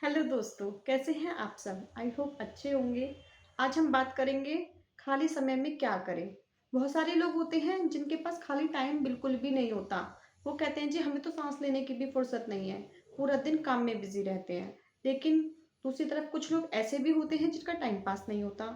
Hello दोस्तों, कैसे हैं आप सब? आई होप अच्छे होंगे। आज हम बात करेंगे खाली समय में क्या करें। बहुत सारे लोग होते हैं जिनके पास खाली टाइम बिल्कुल भी नहीं होता। वो कहते हैं जी हमें तो सांस लेने की भी फुर्सत नहीं है, पूरा दिन काम में बिजी रहते हैं। लेकिन दूसरी तरफ कुछ लोग ऐसे भी होते हैं जिनका टाइम पास नहीं होता।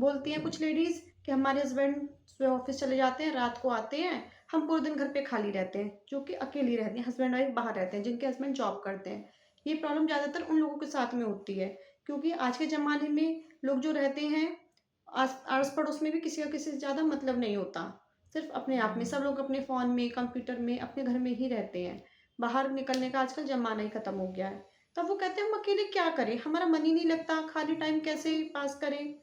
बोलती हैं कुछ लेडीज कि हमारे हस्बैंड सुबह ऑफिस चले जाते हैं, रात को आते हैं, हम पूरे दिन घर पे खाली रहते हैं, जो कि अकेली रहती हैं। हस्बैंड वाइफ बाहर रहते हैं, जिनके हस्बैंड जॉब करते हैं। ये प्रॉब्लम ज़्यादातर उन लोगों के साथ में होती है, क्योंकि आज के ज़माने में लोग जो रहते हैं, आस आस पड़ोस में भी किसी का किसी से ज़्यादा मतलब नहीं होता। सिर्फ अपने आप में सब लोग अपने फ़ोन में, कंप्यूटर में, अपने घर में ही रहते हैं। बाहर निकलने का आजकल ज़माना ही ख़त्म हो गया है। तब वो कहते हैं हम अकेले क्या करें, हमारा मन ही नहीं लगता, खाली टाइम कैसे पास करें।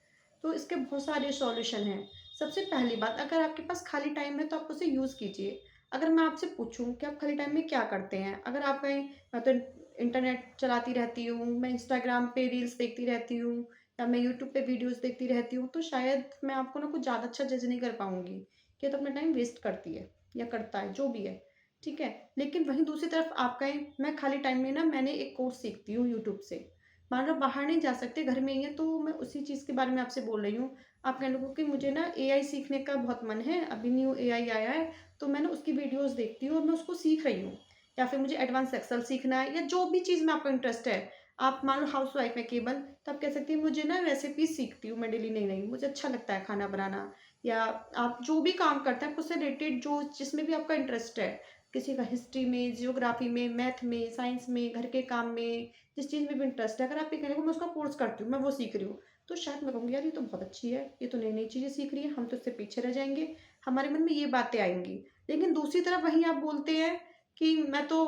तो इसके बहुत सारे सॉल्यूशन हैं। सबसे पहली बात, अगर आपके पास खाली टाइम है तो आप उसे यूज़ कीजिए। अगर मैं आपसे पूछूं कि आप खाली टाइम में क्या करते हैं, अगर आप कहीं, मैं तो इंटरनेट चलाती रहती हूँ, मैं इंस्टाग्राम पे रील्स देखती रहती हूँ, या मैं यूट्यूब पे वीडियोस देखती रहती हूँ, तो शायद मैं आपको ना कुछ ज़्यादा अच्छा जज नहीं कर पाऊंगी कि ये तो अपना टाइम वेस्ट करती है या करता है, जो भी है। ठीक है। लेकिन वहीं दूसरी तरफ आप कहें मैं खाली टाइम में ना मैंने एक कोर्स सीखती हूँ यूट्यूब से। मान लो बाहर नहीं जा सकते, घर में ही है, तो मैं उसी चीज़ के बारे में आपसे बोल रही हूँ। आप कहने लगो कि मुझे ना एआई सीखने का बहुत मन है, अभी न्यू एआई आया है, तो मैं ना उसकी वीडियोस देखती हूँ और मैं उसको सीख रही हूँ। या फिर मुझे एडवांस एक्सेल सीखना है, या जो भी चीज़ में आपको इंटरेस्ट है। आप मान लो हाउस वाइफ है केवल, तब कह सकती है मुझे ना रेसिपी सीखती हूँ मैं डेली, नई नई, मुझे अच्छा लगता है खाना बनाना। या आप जो भी काम करते हैं उससे रिलेटेड, जो जिसमें भी आपका इंटरेस्ट है, किसी का हिस्ट्री में, जियोग्राफी में, मैथ में, साइंस में, घर के काम में, जिस चीज़ में भी इंटरेस्ट है, अगर आप ये कहेंगे मैं उसका कोर्स करती हूँ, मैं वो सीख रही हूँ, तो शायद मैं कहूँगी यार ये तो बहुत अच्छी है, ये तो नई नई चीज़ें सीख रही है, हम तो इससे पीछे रह जाएंगे। हमारे मन में ये बातें आएंगी। लेकिन दूसरी तरफ वहीं आप बोलते हैं कि मैं तो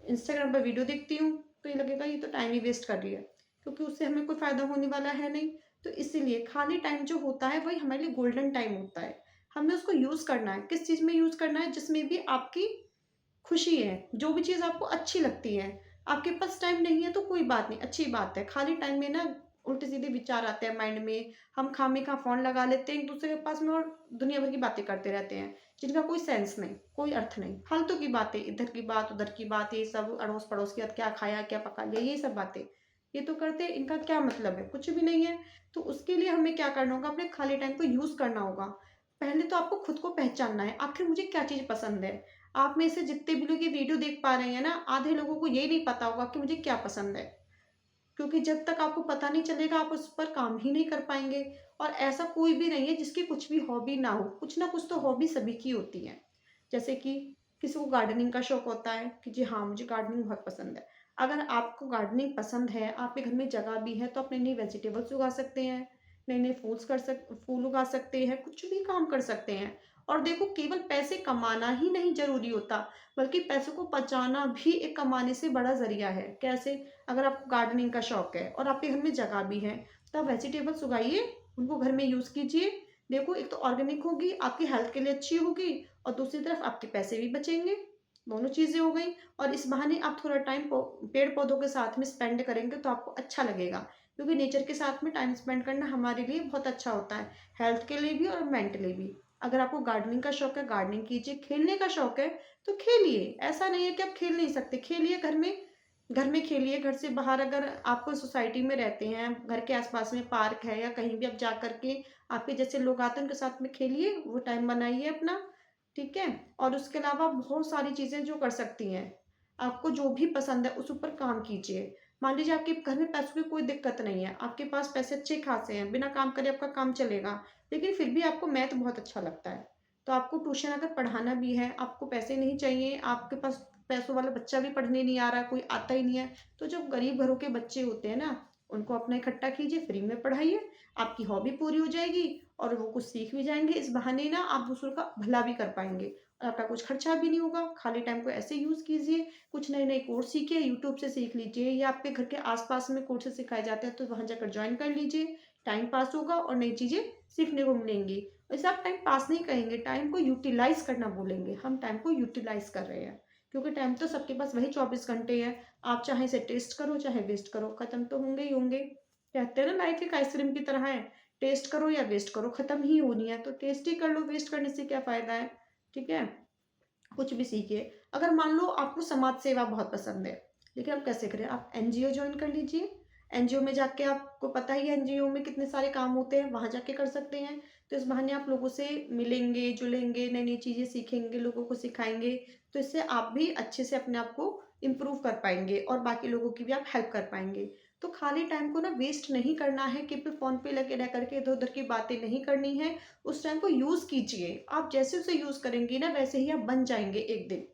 इंस्टाग्राम पर वीडियो देखती हूँ, तो ये लगेगा ये तो टाइम ही वेस्ट कर रही है, क्योंकि उससे हमें कोई फ़ायदा होने वाला है नहीं। तो इसीलिए खाली टाइम जो होता है वही हमारे लिए गोल्डन टाइम होता है। हमें उसको यूज़ करना है। किस चीज़ में यूज़ करना है? जिसमें भी आपकी खुशी है, जो भी चीज़ आपको अच्छी लगती है। आपके पास टाइम नहीं है तो कोई बात नहीं, अच्छी बात है। खाली टाइम में ना उल्टे-सीधे विचार आते हैं माइंड में, हम खामख़ा फ़ोन लगा लेते हैं एक-दूसरे के पास में और दुनिया भर की बातें करते रहते हैं, जिनका कोई सेंस नहीं, कोई अर्थ नहीं। फालतू की बातें, इधर की बात, उधर की बात, ये सब अड़ोस-पड़ोस की, आज क्या खाया, क्या पका लिया, ये सब बातें। ये तो करते हैं, इनका क्या मतलब है? कुछ भी नहीं है। तो उसके लिए हमें क्या करना होगा? अपने खाली टाइम को यूज़ करना होगा। पहले तो आपको खुद को पहचानना है, आखिर मुझे क्या चीज़ पसंद है? आप में से जितने भी लोग ये वीडियो देख पा रहे हैं ना, आधे लोगों को ये नहीं पता होगा कि मुझे क्या पसंद है। क्योंकि जब तक आपको पता नहीं चलेगा, आप उस पर काम ही नहीं कर पाएँगे। और ऐसा कोई भी नहीं है जिसकी कुछ भी हॉबी ना हो, कुछ ना कुछ तो हॉबी सभी की होती है। जैसे कि किसी को गार्डनिंग का शौक होता है कि जी हाँ, मुझे गार्डनिंग बहुत पसंद है। अगर आपको गार्डनिंग पसंद है, आपके घर में जगह भी है, तो आप नई-नई वेजिटेबल्स उगा सकते हैं, नए-नए फूल उगा सकते हैं, कुछ भी काम कर सकते हैं। और देखो, केवल पैसे कमाना ही नहीं ज़रूरी होता, बल्कि पैसों को बचाना भी एक कमाने से बड़ा ज़रिया है। कैसे? अगर आपको गार्डनिंग का शौक है और आपके घर में जगह भी है, तो आप वेजिटेबल्स उगाइए, उनको घर में यूज़ कीजिए। देखो, एक तो ऑर्गेनिक होगी, आपकी हेल्थ के लिए अच्छी होगी, और दूसरी तरफ आपके पैसे भी बचेंगे। दोनों चीज़ें हो गई। और इस बहाने आप थोड़ा टाइम पेड़ पौधों के साथ में स्पेंड करेंगे तो आपको अच्छा लगेगा, क्योंकि नेचर के साथ में टाइम स्पेंड करना हमारे लिए बहुत अच्छा होता है, हेल्थ के लिए भी और मेंटली भी। अगर आपको गार्डनिंग का शौक है, गार्डनिंग कीजिए। खेलने का शौक है तो खेलिए, ऐसा नहीं है कि आप खेल नहीं सकते, खेलिए घर में। घर में खेलिए, घर से बाहर, अगर आपको सोसाइटी में रहते हैं, घर के आसपास में पार्क है या कहीं भी आप जा करके आपके जैसे लोग आते हैं उनके साथ में खेलिए, वो टाइम बनाइए अपना। ठीक है। और उसके अलावा बहुत सारी चीज़ें जो कर सकती हैं, आपको जो भी पसंद है उस ऊपर काम कीजिए। मान लीजिए आपके घर में पैसों की कोई दिक्कत नहीं है, आपके पास पैसे अच्छे खासे हैं, बिना काम करे आपका काम चलेगा, लेकिन फिर भी आपको मैथ बहुत अच्छा लगता है, तो आपको ट्यूशन अगर पढ़ाना भी है, आपको पैसे नहीं चाहिए, आपके पास पैसों वाला बच्चा भी पढ़ने नहीं आ रहा है, कोई आता ही नहीं है, तो जो गरीब घरों के बच्चे होते हैं ना, उनको अपना इकट्ठा कीजिए, फ्री में पढ़ाइए, आपकी हॉबी पूरी हो जाएगी और वो कुछ सीख भी जाएँगे। इस बहाने ना आप दूसरों का भला भी कर पाएँगे और आपका कुछ खर्चा भी नहीं होगा। खाली टाइम को ऐसे यूज़ कीजिए, कुछ नए-नए कोर्स सीखिए, यूट्यूब से सीख लीजिए, या आपके घर के आस-पास में कोर्सेज़ सिखाए जाते हैं तो वहाँ जाकर जॉइन कर लीजिए। टाइम पास होगा और नई चीज़ें सीखने को मिलेंगी। वैसे आप टाइम पास नहीं कहेंगे, टाइम को यूटिलाइज़ करना बोलेंगे। हम टाइम को यूटिलाइज़ कर रहे हैं, क्योंकि टाइम तो सबके पास वही 24 घंटे है। आप चाहे इसे टेस्ट करो, चाहे वेस्ट करो, खत्म तो होंगे ही होंगे। कहते हैं ना, लाइफ एक आइसक्रीम की तरह है, टेस्ट करो या वेस्ट करो, खत्म ही होनी है, तो टेस्ट ही कर लो, वेस्ट करने से क्या फ़ायदा है। ठीक है? कुछ भी सीखिए। अगर मान लो आपको समाज सेवा बहुत पसंद है, लेकिन आप कैसे करें? आप एनजीओ जॉइन कर लीजिए। एनजीओ में जाके आपको पता ही है एनजीओ में कितने सारे काम होते हैं, वहाँ जाके कर सकते हैं। तो इस बहाने आप लोगों से मिलेंगे, जुलेंगे, नई-नई चीज़ें सीखेंगे, लोगों को सिखाएँगे। तो इससे आप भी अच्छे से अपने आप को इम्प्रूव कर पाएँगे और बाकी लोगों की भी आप हेल्प कर पाएँगे। तो खाली टाइम को ना वेस्ट नहीं करना है कि फिर फ़ोन पे लगे रह कर के इधर-उधर की बातें नहीं करनी है। उस टाइम को यूज़ कीजिए। आप जैसे उसे यूज़ करेंगी ना वैसे ही आप बन जाएँगे एक दिन।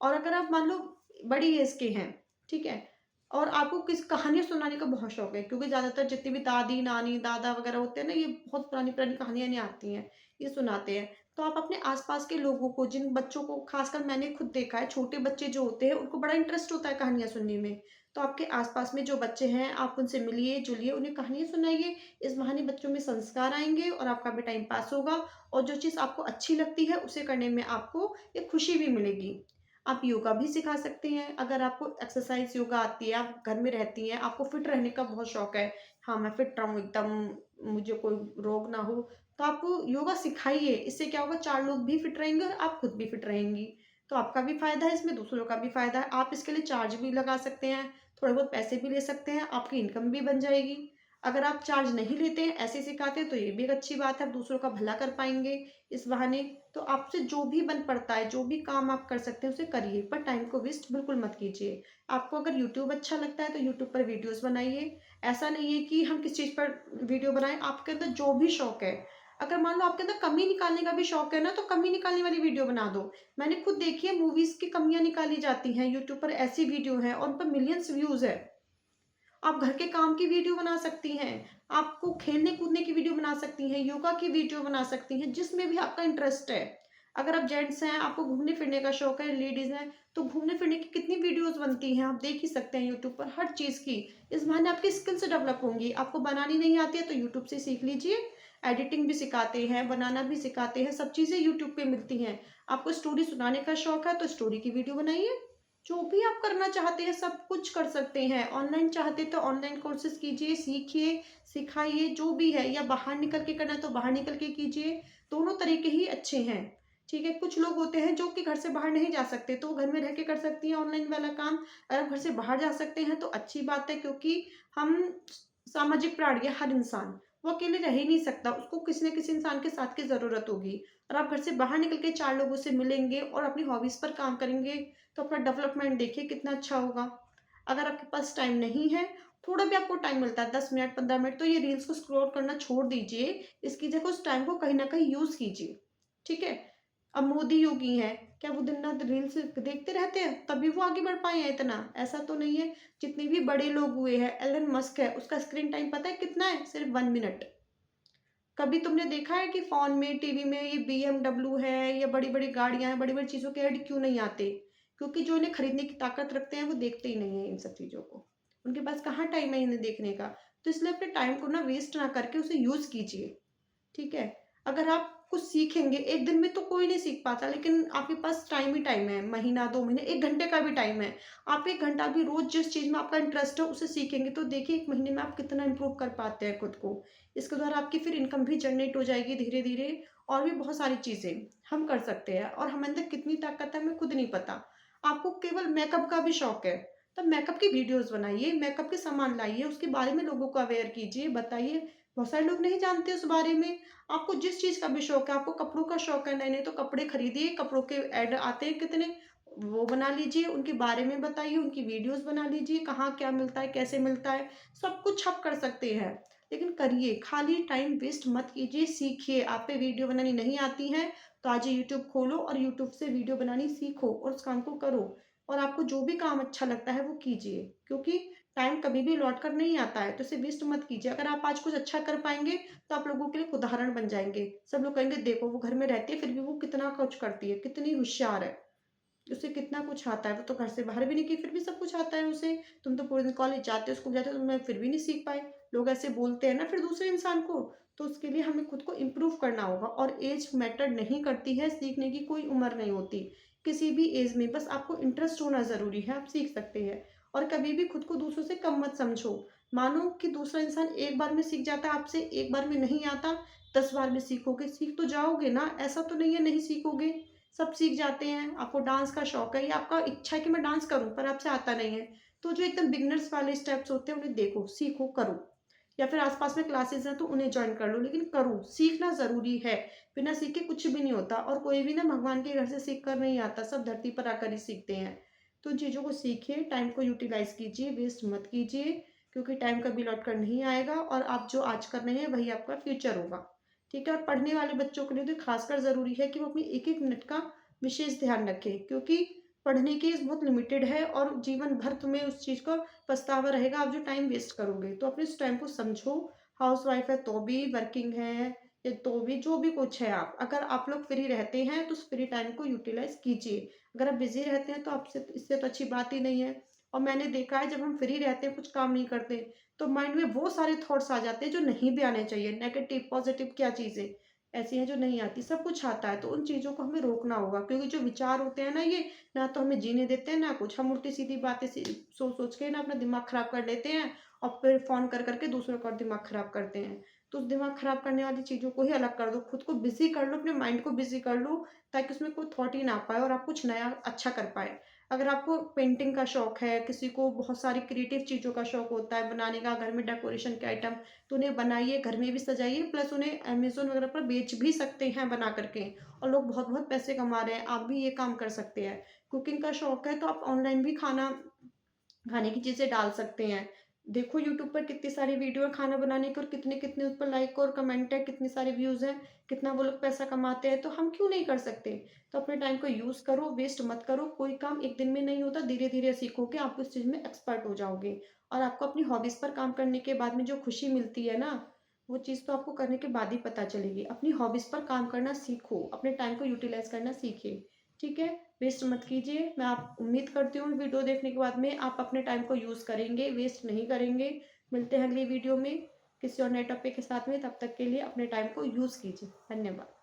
और अगर आप मान लो बड़ी एज के हैं, ठीक है? और आपको किस कहानियाँ सुनाने का बहुत शौक है क्योंकि ज़्यादातर जितनी भी दादी, नानी, दादा वगैरह होते हैं ना, ये बहुत पुरानी-पुरानी कहानियाँ नहीं आती हैं, ये सुनाते हैं। तो आप अपने आस-पास के लोगों को, जिन बच्चों को ख़ासकर मैंने खुद देखा है, छोटे बच्चे जो होते हैं, उनको बड़ा इंटरेस्ट होता है कहानियाँ सुनने में। तो आपके आस-पास में जो बच्चे हैं, आप उनसे मिलिए, जुलिए, उन्हें कहानियाँ सुनाइए। इस बहाने बच्चों में संस्कार आएँगे और आपका भी टाइम पास होगा और जो चीज़ आपको अच्छी लगती है, उसे करने में आपको एक खुशी भी मिलेगी। आप योगा भी सिखा सकते हैं, अगर आपको एक्सरसाइज़ योगा आती है, आप घर में रहती हैं, आपको फिट रहने का बहुत शौक है, हाँ, मैं फिट रहूँ एकदम, मुझे कोई रोग ना हो, तो आप योगा सिखाइए। इससे क्या होगा 4 लोग भी फिट रहेंगे और आप खुद भी फिट रहेंगी। तो आपका भी फ़ायदा है इसमें, दूसरों का भी फ़ायदा है। आप इसके लिए चार्ज भी लगा सकते हैं, थोड़े बहुत पैसे भी ले सकते हैं, आपकी इनकम भी बन जाएगी। अगर आप चार्ज नहीं लेते हैं, ऐसे ही सिखाते हैं, तो ये भी एक अच्छी बात है, आप दूसरों का भला कर पाएँगे इस बहाने। तो आपसे जो भी बन पड़ता है, जो भी काम आप कर सकते हैं उसे करिए, पर टाइम को वेस्ट बिल्कुल मत कीजिए। आपको अगर यूट्यूब अच्छा लगता है तो यूट्यूब पर वीडियोज़ बनाइए। ऐसा नहीं है कि हम किस चीज़ पर वीडियो बनाएँ, आपके अंदर जो भी शौक है। अगर मान लो आपके अंदर कमी निकालने का भी शौक है ना, तो कमी निकालने वाली वीडियो बना दो। मैंने खुद देखी है, मूवीज़ की कमियाँ निकाली जाती हैं, यूट्यूब पर ऐसी वीडियो हैं और उन पर मिलियंस व्यूज़ है। आप घर के काम की वीडियो बना सकती हैं, आपको खेलने-कूदने की वीडियो बना सकती हैं, योगा की वीडियो बना सकती हैं, जिसमें भी आपका इंटरेस्ट है। अगर आप जेंट्स हैं, आपको घूमने-फिरने का शौक है, लेडीज़ हैं, तो घूमने-फिरने की कितनी वीडियोज़ बनती हैं, आप देख ही सकते हैं यूट्यूब पर हर चीज़ की। इस बहाने आपकी स्किल्स डेवलप होंगी। आपको बनानी नहीं आती है तो यूट्यूब से सीख लीजिए। एडिटिंग भी सिखाते हैं, बनाना भी सिखाते हैं, सब चीज़ें यूट्यूब पे मिलती हैं। आपको स्टोरी सुनाने का शौक है तो स्टोरी की वीडियो बनाइए। जो भी आप करना चाहते हैं सब कुछ कर सकते हैं। ऑनलाइन चाहते तो ऑनलाइन कोर्सेज़ कीजिए, सीखिए, सिखाइए जो भी है, या बाहर निकल के करना है तो बाहर निकल के कीजिए, दोनों तरीके ही अच्छे हैं। ठीक है? कुछ लोग होते हैं जो कि घर से बाहर नहीं जा सकते, तो वो घर में रह के कर सकती हैं ऑनलाइन वाला काम। अगर घर से बाहर जा सकते हैं तो अच्छी बात है, क्योंकि हम सामाजिक प्राणी है हर इंसान। वो अकेले रह ही नहीं सकता, उसको किसी न किसी इंसान के साथ की ज़रूरत होगी। और आप घर से बाहर निकल के 4 लोगों से मिलेंगे और अपनी हॉबीज़ पर काम करेंगे, तो अपना डेवलपमेंट देखिए कितना अच्छा होगा। अगर आपके पास टाइम नहीं है, थोड़ा भी आपको टाइम मिलता है 10 मिनट, 15 मिनट, तो ये रील्स को स्क्रॉल करना छोड़ दीजिए। इसकी जगह उस टाइम को कहीं न कहीं यूज़ कीजिए, ठीक है? अब मोदी योगी हैं, क्या वो दिन-रात रील्स देखते रहते हैं, तभी वो आगे बढ़ पाए हैं इतना? ऐसा तो नहीं है। जितने भी बड़े लोग हुए हैं, एलन मस्क है, उसका स्क्रीन टाइम पता है कितना है? सिर्फ 1 मिनट। कभी तुमने देखा है कि फ़ोन में, टीवी में ये बीएमडब्ल्यू है या बड़ी-बड़ी गाड़ियाँ हैं, बड़ी-बड़ी चीज़ों के ऐड क्यों नहीं आते? क्योंकि जो इन्हें खरीदने की ताकत रखते हैं, वो देखते ही नहीं हैं इन सब चीज़ों को। उनके पास कहाँ टाइम है इन्हें देखने का। तो इसलिए अपने टाइम को ना वेस्ट ना करके उसे यूज़ कीजिए। ठीक है? अगर आप कुछ सीखेंगे, एक दिन में तो कोई नहीं सीख पाता, लेकिन आपके पास टाइम ही टाइम है, महीना, 2 महीने, 1 घंटे का भी टाइम है। आप 1 घंटा भी रोज़ जिस चीज़ में आपका इंटरेस्ट है, उसे सीखेंगे, तो देखिए 1 महीने में आप कितना इम्प्रूव कर पाते हैं खुद को। इसके द्वारा आपकी फिर इनकम भी जनरेट हो जाएगी धीरे-धीरे, और भी बहुत सारी चीज़ें हम कर सकते हैं, और हमें अंदर कितनी ताकत है, हमें खुद नहीं पता। आपको केवल मेकअप का भी शौक है, तब मेकअप की वीडियोज़ बनाइए, मेकअप के सामान लाइए, उसके बारे में लोगों को अवेयर कीजिए, बताइए। बहुत सारे लोग नहीं जानते उस बारे में। आपको जिस चीज़ का भी शौक है, आपको कपड़ों का शौक है नए-नए, तो कपड़े खरीदिए, कपड़ों के ऐड आते हैं कितने, वो बना लीजिए, उनके बारे में बताइए, उनकी वीडियोज़ बना लीजिए, कहाँ क्या मिलता है, कैसे मिलता है, सब कुछ आप कर सकते हैं। लेकिन करिए, खाली टाइम वेस्ट मत कीजिए, सीखिए। आप पे वीडियो बनानी नहीं आती है, तो आज ही यूट्यूब खोलो और यूट्यूब से वीडियो बनानी सीखो और उस काम को करो। और आपको जो भी काम अच्छा लगता है वो कीजिए, क्योंकि टाइम कभी भी लौट कर नहीं आता है, तो इसे वेस्ट मत कीजिए। अगर आप आज कुछ अच्छा कर पाएँगे, तो आप लोगों के लिए एक उदाहरण बन जाएँगे। सब लोग कहेंगे देखो वो घर में रहती है फिर भी वो कितना कुछ करती है, कितनी होशियार है, उसे कितना कुछ आता है। वो तो घर से बाहर भी नहीं गई फिर भी सब कुछ आता है उसे। तुम तो पूरे दिन कॉलेज जाते हो, स्कूल जाते हो, तुम्हें फिर भी नहीं सीख पाए। लोग ऐसे बोलते हैं ना फिर दूसरे इंसान को। तो उसके लिए हमें खुद को इम्प्रूव करना होगा, और एज मैटर नहीं करती है, सीखने की कोई उम्र नहीं होती। किसी भी एज में बस आपको इंटरेस्ट होना ज़रूरी है, आप सीख सकते हैं। और कभी भी खुद को दूसरों से कम मत समझो। मानो कि दूसरा इंसान एक बार में सीख जाता है, आपसे एक बार में नहीं आता, 10 बार में सीखोगे, सीख तो जाओगे ना, ऐसा तो नहीं है नहीं सीखोगे। सब सीख जाते हैं। आपको डांस का शौक है या आपका इच्छा है कि मैं डांस करूँ, पर आपसे आता नहीं है, तो जो एकदम बिगनर्स वाले स्टेप्स होते हैं उन्हें देखो, सीखो, करो। या फिर आस-पास में क्लासेस हैं तो उन्हें जॉइन कर लो, लेकिन करो, सीखना ज़रूरी है। बिना सीखे कुछ भी नहीं होता, और कोई भी ना भगवान के घर से सीख कर नहीं आता, सब धरती पर आकर ही सीखते हैं। तो उन चीज़ों को सीखिए, टाइम को यूटिलाइज़ कीजिए, वेस्ट मत कीजिए, क्योंकि टाइम कभी लौट कर नहीं आएगा, और आप जो आज कर रहे हैं वही आपका फ्यूचर होगा। ठीक है? और पढ़ने वाले बच्चों के लिए तो खासकर ज़रूरी है कि वो अपनी एक-एक मिनट का विशेष ध्यान रखें, क्योंकि पढ़ने की एज बहुत लिमिटेड है और जीवन भर तुम्हें उस चीज़ का पछतावा रहेगा आप जो टाइम वेस्ट करोगे। तो अपने इस टाइम को समझो, हाउसवाइफ है तो भी, वर्किंग है या तो भी, जो भी कुछ है आप, अगर आप लोग फ्री रहते हैं तो उस फ्री टाइम को यूटिलाइज़ कीजिए। अगर आप बिज़ी रहते हैं तो आपसे इससे तो अच्छी बात ही नहीं है। और मैंने देखा है जब हम फ्री रहते हैं, कुछ काम नहीं करते, तो माइंड में वो सारे थॉट्स आ जाते हैं जो नहीं भी आने चाहिए। नेगेटिव, पॉज़िटिव क्या चीज़ें ऐसी हैं जो नहीं आती, सब कुछ आता है। तो उन चीज़ों को हमें रोकना होगा, क्योंकि जो विचार होते हैं ना ये, ना तो हमें जीने देते हैं ना कुछ। हम उल्टी-सीधी बातें सोच-सोच के ना अपना दिमाग खराब कर लेते हैं, और फिर फ़ोन कर के दूसरों का दिमाग खराब करते हैं। तो उस दिमाग खराब करने वाली चीज़ों को ही अलग कर दो, खुद को बिज़ी कर लो, अपने माइंड को बिज़ी कर लो, ताकि उसमें कोई थॉट ही ना आ पाए और आप कुछ नया अच्छा कर पाएँ। अगर आपको पेंटिंग का शौक है, किसी को बहुत सारी क्रिएटिव चीज़ों का शौक होता है बनाने का, घर में डेकोरेशन के आइटम, तो उन्हें बनाइए, घर में भी सजाइए, प्लस उन्हें अमेज़न वगैरह पर बेच भी सकते हैं बना कर के, और लोग बहुत-बहुत पैसे कमा रहे हैं, आप भी ये काम कर सकते हैं। कुकिंग का शौक है तो आप ऑनलाइन भी खाने की चीज़ें डाल सकते हैं। देखो यूट्यूब पर कितनी सारी वीडियो है खाना बनाने की, और कितने-कितने उस पर लाइक और कमेंट है, कितने सारे व्यूज़ हैं, कितना वो लोग पैसा कमाते हैं, तो हम क्यों नहीं कर सकते? तो अपने टाइम को यूज़ करो, वेस्ट मत करो। कोई काम एक दिन में नहीं होता, धीरे-धीरे सीखोगे, आप उस चीज़ में एक्सपर्ट हो जाओगे। और आपको अपनी हॉबीज़ पर काम करने के बाद में जो खुशी मिलती है ना, वो चीज़ तो आपको करने के बाद ही पता चलेगी। अपनी हॉबीज़ पर काम करना सीखो, अपने टाइम को यूटिलाइज़ करना सीखिए, ठीक है? वेस्ट मत कीजिए। मैं आप उम्मीद करती हूँ वीडियो देखने के बाद में आप अपने टाइम को यूज़ करेंगे, वेस्ट नहीं करेंगे। मिलते हैं अगली वीडियो में किसी और नए टॉपिक के साथ में, तब तक के लिए अपने टाइम को यूज़ कीजिए। धन्यवाद।